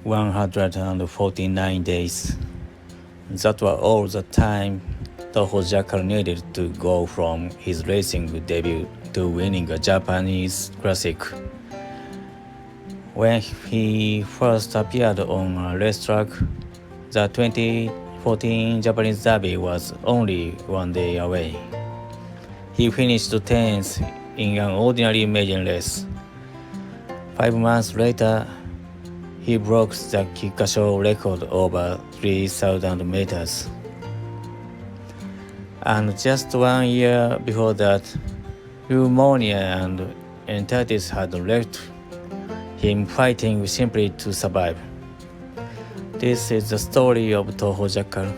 149 days. That was all the time Toho Jackal needed to go from his racing debut to winning a Japanese classic. When he first appeared on a racetrack, the 2014 Japanese Derby was only 1 day away. He finished 10th in an ordinary maiden race. 5 months later, he broke the Kikuka record over 3,000 meters. And just 1 year before that, pneumonia and enteritis had left him fighting simply to survive. This is the story of Toho Jackal,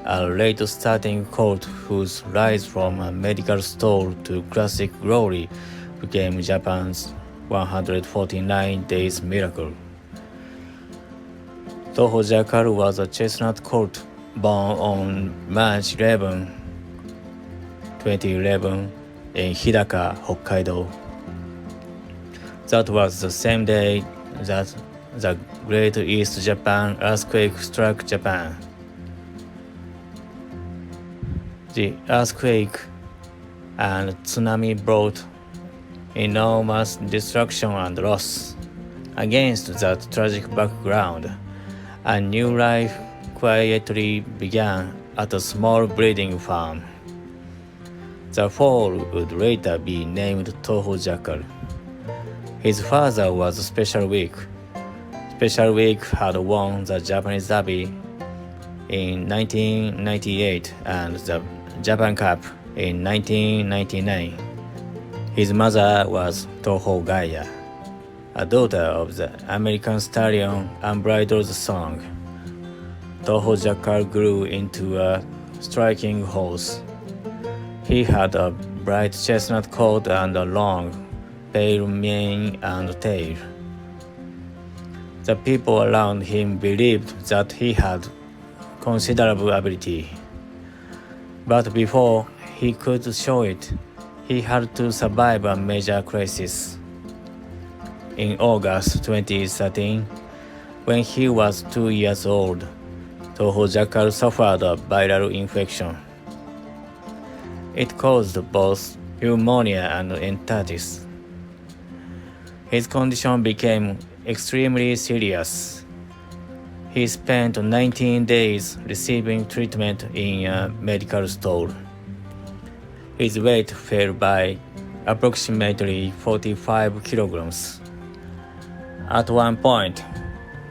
a late starting colt whose rise from a medical stall to classic glory became Japan's 149 days miracle. Toho Jackal was a chestnut colt born on March 11, 2011 in Hidaka, Hokkaido. That was the same day that the Great East Japan earthquake struck Japan. The earthquake and tsunami brought enormous destruction and loss. Against that tragic background, a new life quietly began at a small breeding farm. The foal would later be named Toho Jackal. His father was Special Week. Special Week had won the Japanese Derby in 1998 and the Japan Cup in 1999. His mother was Toho Gaia, a daughter of the American stallion Unbridled Song. Toho Jackal grew into a striking horse. He had a bright chestnut coat and a long, pale mane and tail. The people around him believed that he had considerable ability. But before he could show it, he had to survive a major crisis. In August 2013, when he was 2 years old, Toho Jackal suffered a viral infection. It caused both pneumonia and enteritis. His condition became extremely serious. He spent 19 days receiving treatment in a medical stall. His weight fell by approximately 45 kilograms. At one point,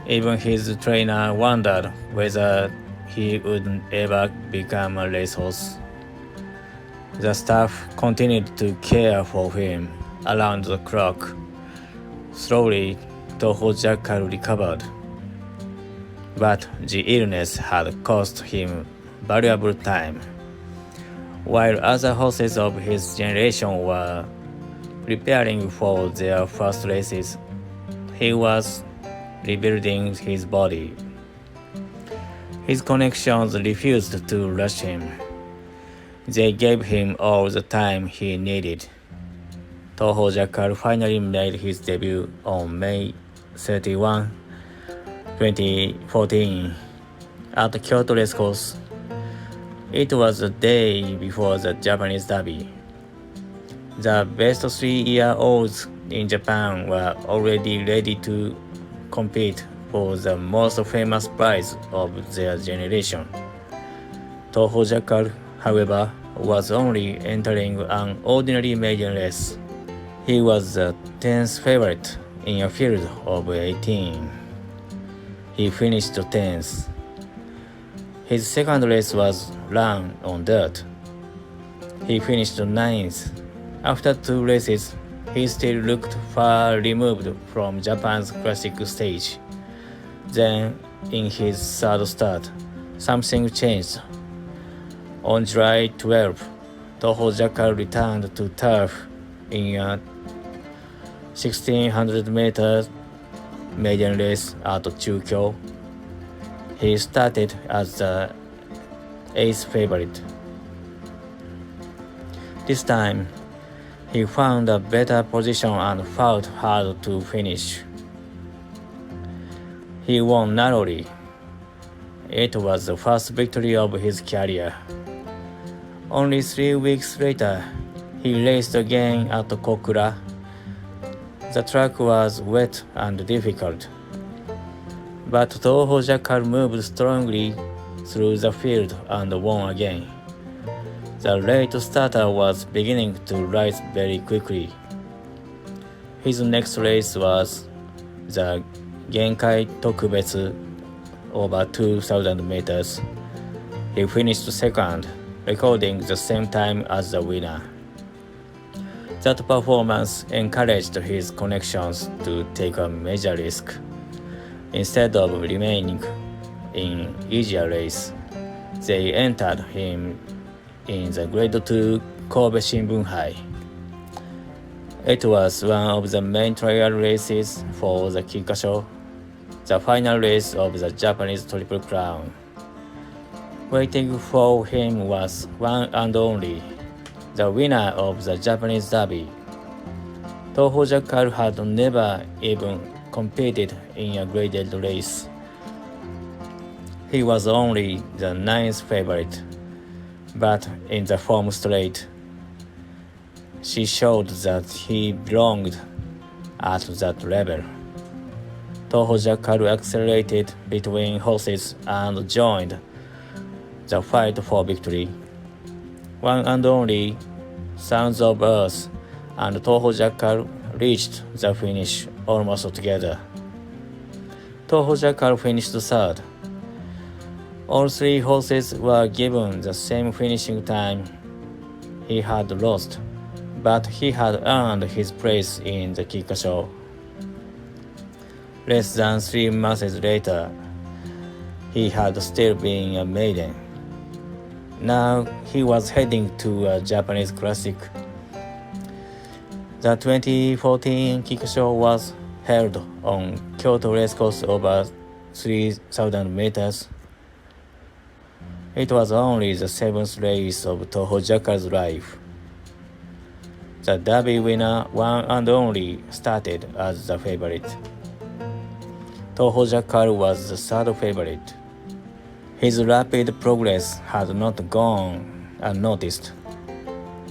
even his trainer wondered whether he would ever become a racehorse. The staff continued to care for him around the clock. Slowly, Toho Jackal recovered. But the illness had cost him valuable time. While other horses of his generation were preparing for their first races, he was rebuilding his body. His connections refused to rush him. They gave him all the time he needed. Toho Jackal finally made his debut on May 31, 2014 at Kyoto Racecourse. It was the day before the Japanese Derby. The best 3-year-olds in Japan were already ready to compete for the most famous prize of their generation. Toho Jackal, however, was only entering an ordinary maiden race. He was the 10th favorite in a field of 18. He finished 10th. His second race was run on dirt. He finished 9th. After 2 races, he still looked far removed from Japan's classic stage. Then, in his third start, something changed. On July 12, Toho Jackal returned to turf in a 1,600-meter maiden race at Chukyo. He started as the 8th favorite. This time, he found a better position and fought hard to finish. He won narrowly. It was the first victory of his career. Only 3 weeks later, he raced again at Kokura. The track was wet and difficult, but Toho Jackal moved strongly through the field and won again. The late starter was beginning to rise very quickly. His next race was the Genkai Tokubetsu over 2,000 meters. He finished second, recording the same time as the winner. That performance encouraged his connections to take a major risk. Instead of remaining in easier race, they entered him in the Grade 2 Kobe Shimbunhai. It was one of the main trial races for the Kikuka, the final race of the Japanese Triple Crown. Waiting for him was one and only, the winner of the Japanese Derby. Toho Jackal had never even competed in a graded race. He was only the 9th favorite, but in the form straight, she showed that he belonged at that level. Toho Jackal accelerated between horses and joined the fight for victory. One and only Sons of Earth and Toho Jackal reached the finish almost together. Toho Jackal finished third. All 3 horses were given the same finishing time. He had lost, but he had earned his place in the Kikuka. Less than 3 months later, he had still been a maiden. Now he was heading to a Japanese classic. The 2014 Kikuka was held on Kyoto Racecourse over 3,000 meters. It was only the 7th race of Toho Jackal's life. The Derby winner, one and only, started as the favorite. Toho Jackal was the third favorite. His rapid progress had not gone unnoticed.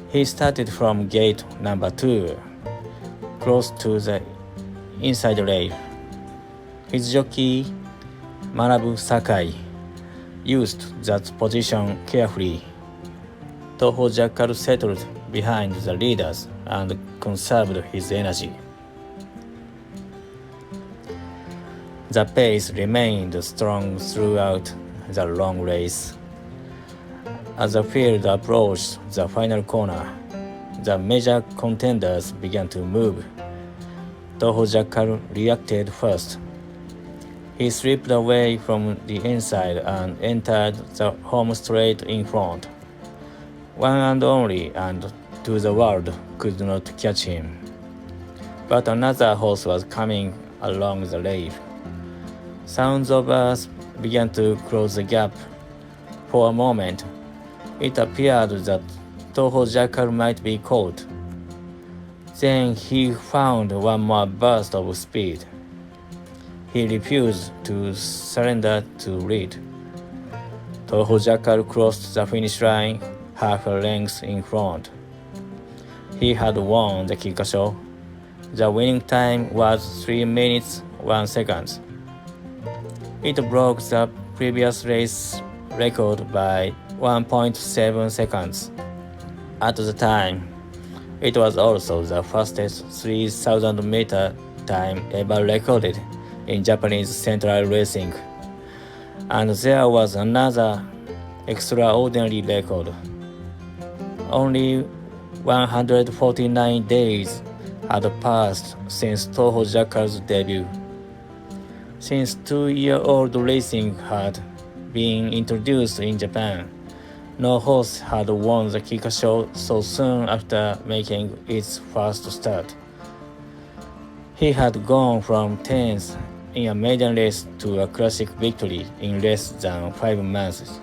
He started from gate number 2, close to the inside rail. His jockey, Manabu Sakai, used that position carefully. Toho Jackal settled behind the leaders and conserved his energy. The pace remained strong throughout the long race. As the field approached the final corner, the major contenders began to move. Toho Jackal reacted first. He slipped away from the inside and entered the home straight in front. One and only and to the world could not catch him. But another horse was coming along the rail. Sounds of Earth began to close the gap. For a moment, it appeared that Toho Jackal might be caught. Then he found one more burst of speed. He refused to surrender to lead. Toho Jackal crossed the finish line half a length in front. He had won the Kikuka. The winning time was 3 minutes 1 second. It broke the previous race record by 1.7 seconds. At the time, it was also the fastest 3,000-meter time ever recorded in Japanese central racing. And there was another extraordinary record. Only 149 days had passed since Toho Jackal's debut. Since 2-year-old racing had been introduced in Japan, no horse had won the Kikuka so soon after making its first start. He had gone from 10th in a maiden race to a classic victory in less than 5 months.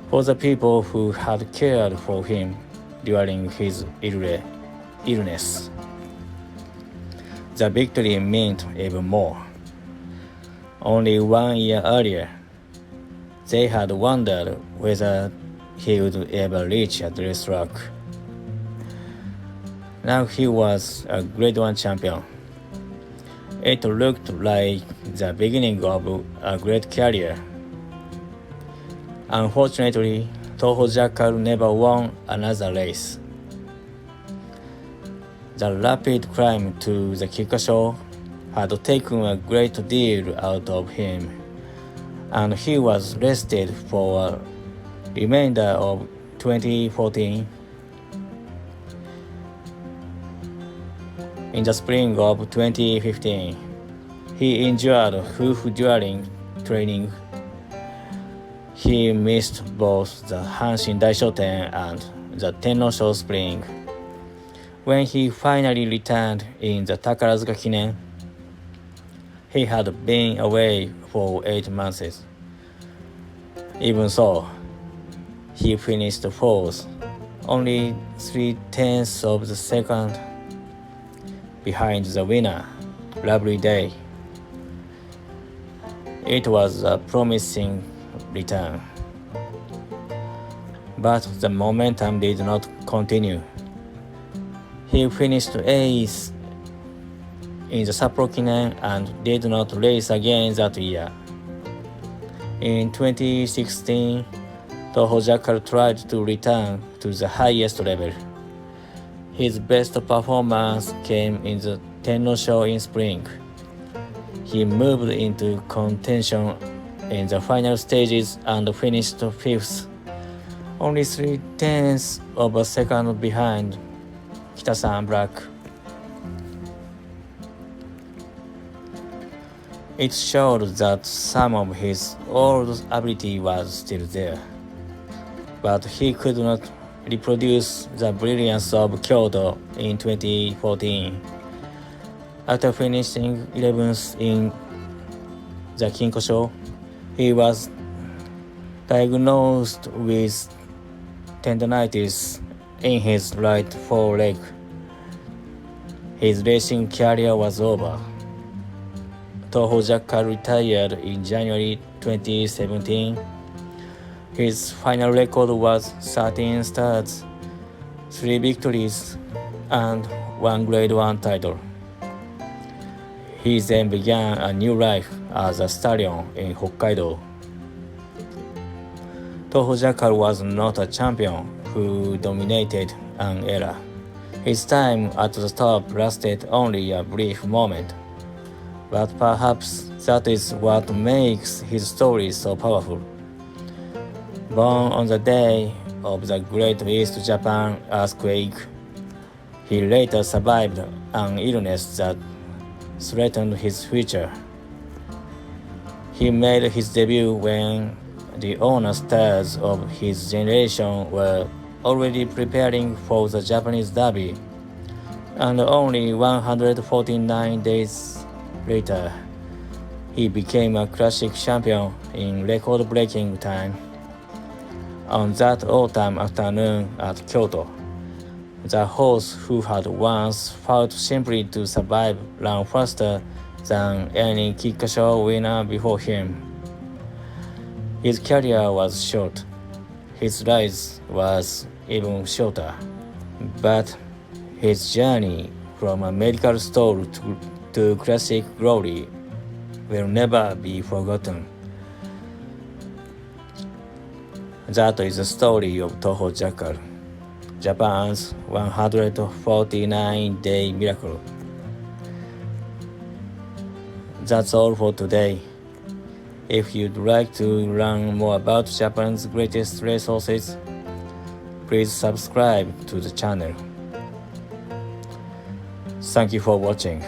For the people who had cared for him during his illness, the victory meant even more. Only 1 year earlier, they had wondered whether he would ever reach a dress track. Now he was a Grade 1 champion. It looked like the beginning of a great career. Unfortunately, Toho Jackal never won another race. The rapid climb to the Kikuka had taken a great deal out of him, and he was rested for a remainder of 2014. In the spring of 2015, he injured hoof during training. He missed both the Hanshin Daishoten and the Tennosho Spring. When he finally returned in the Takarazuka Kinen, he had been away for 8 months. Even so, he finished fourth, only 3/10 of the second behind the winner, Lovely Day. It was a promising return, but the momentum did not continue. He finished eighth in the Sapporo Kinen and did not race again that year. In 2016, Toho Jackal tried to return to the highest level. His best performance came in the Tennosho in spring. He moved into contention in the final stages and finished fifth, only 3/10 of a second behind Kitasan Black. It showed that some of his old ability was still there, but he could not reproduce the brilliance of Kyoto in 2014. After finishing 11th in the Kinko, he was diagnosed with tendonitis in his right foreleg. His racing career was over. Toho Jackal retired in January 2017. His final record was 13 starts, 3 victories, and 1 Grade 1 title. He then began a new life as a stallion in Hokkaido. Toho Jackal was not a champion who dominated an era. His time at the top lasted only a brief moment, but perhaps that is what makes his story so powerful. Born on the day of the Great East Japan earthquake, he later survived an illness that threatened his future. He made his debut when the honor stars of his generation were already preparing for the Japanese Derby, and only 149 days later, he became a classic champion in record-breaking time. On that autumn afternoon at Kyoto, the horse who had once fought simply to survive ran faster than any Kikuka winner before him. His career was short. His rise was even shorter. But his journey from a medical stall to classic glory will never be forgotten. That is the story of Toho Jackal, Japan's 149-day miracle. That's all for today. If you'd like to learn more about Japan's greatest racehorses, please subscribe to the channel. Thank you for watching.